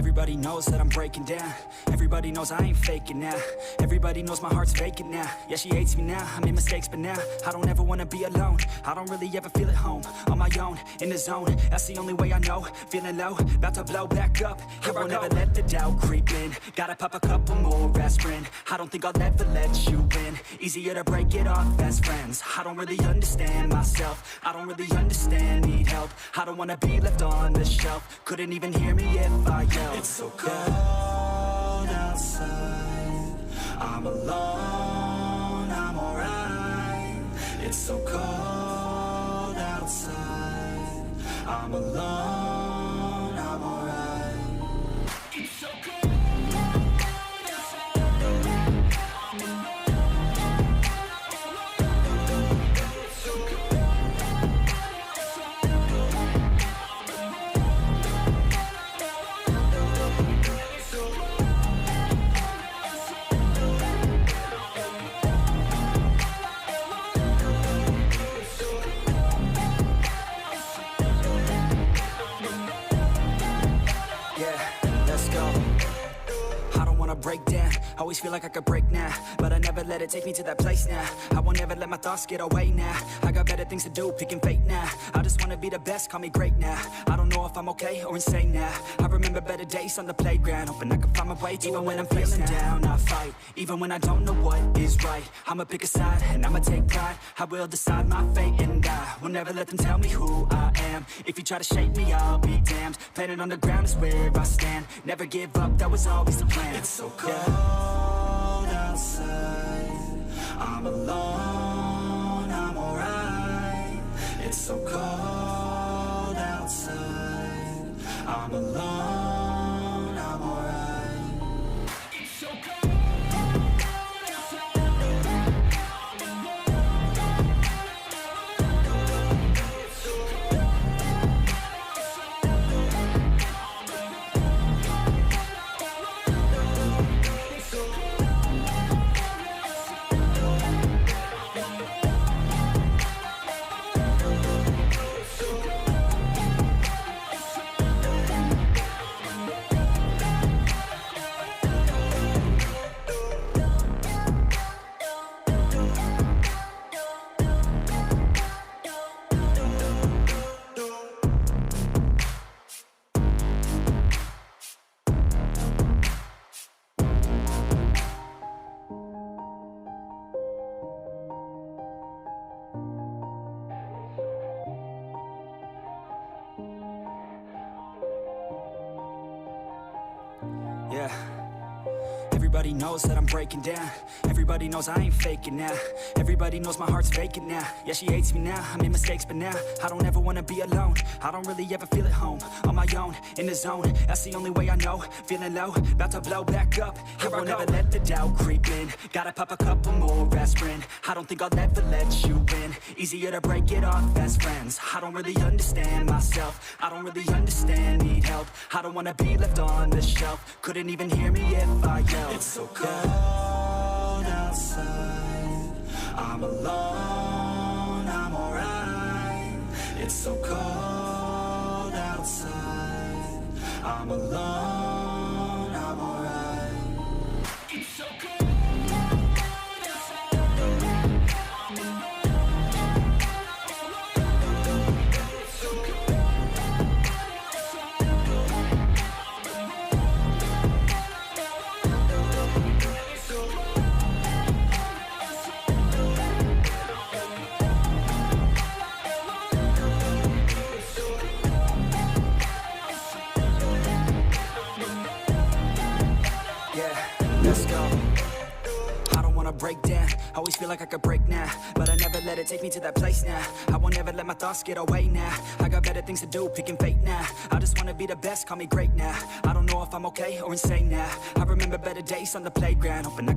Everybody knows that I'm breaking down. Everybody knows I ain't faking now. Everybody knows my heart's vacant now. Yeah, she hates me now, I made mistakes, but now I don't ever wanna be alone. I don't really ever feel at home. On my own, in the zone, that's the only way I know. Feeling low, about to blow back up. I won't ever let the doubt creep in. Gotta pop a couple more aspirin. I don't think I'll ever let you in. Easier to break it off best friends. I don't really understand myself. I don't really understand, need help. I don't wanna be left on the shelf. Couldn't even hear me if I yelled. It's so cold outside, I'm alone, I'm alright. It's so cold outside, I'm alone, I'm alright. It's so cold outside, I'm alone, it's so cold outside, break down, always feel like I could break now, but I never let it take me to that place now. I won't ever let my thoughts get away now. I got better things to do, picking fate now. I just wanna be the best, call me great now. I don't know if I'm okay or insane now. I remember better days on the playground, hoping I can find my way to even when I'm feeling down. I fight, even when I don't know what is right. I'ma pick a side, and I'ma take pride. I will decide my fate, and I will never let them tell me who I am. If you try to shape me, I'll be damned. Planet on the ground is where I stand. Never give up, that was always the plan. It's so cold outside, I'm alone, I'm alright. It's so cold outside, I'm alone, I'm alright. It's so cold outside, I'm alone, it's so cold yeah. Everybody knows that I'm breaking down. Everybody knows I ain't faking now. Everybody knows my heart's vacant now. Yeah, she hates me now, I made mistakes, but now I don't ever wanna be alone. I don't really ever feel at home. On my own, in the zone, that's the only way I know. Feeling low, about to blow back up. I won't ever let the doubt creep in. Gotta pop a couple more aspirin. I don't think I'll ever let you in. Easier to break it off best friends. I don't really understand myself. I don't really understand, need help. I don't wanna be left on the shelf. Couldn't even hear me if I yelled. It's so cold outside, I'm alone, I'm alright. It's so cold outside, I'm alone, I'm alright. It's so cold outside, I'm alone, it's so cold outside, let's go. I don't wanna break down, always feel like I could break now, but I never let it take me to that place now. I won't ever let my thoughts get away now. I got better things to do, picking fate now. I just wanna be the best, call me great now. I don't know if I'm okay or insane now. I remember better days on the playground, hoping I could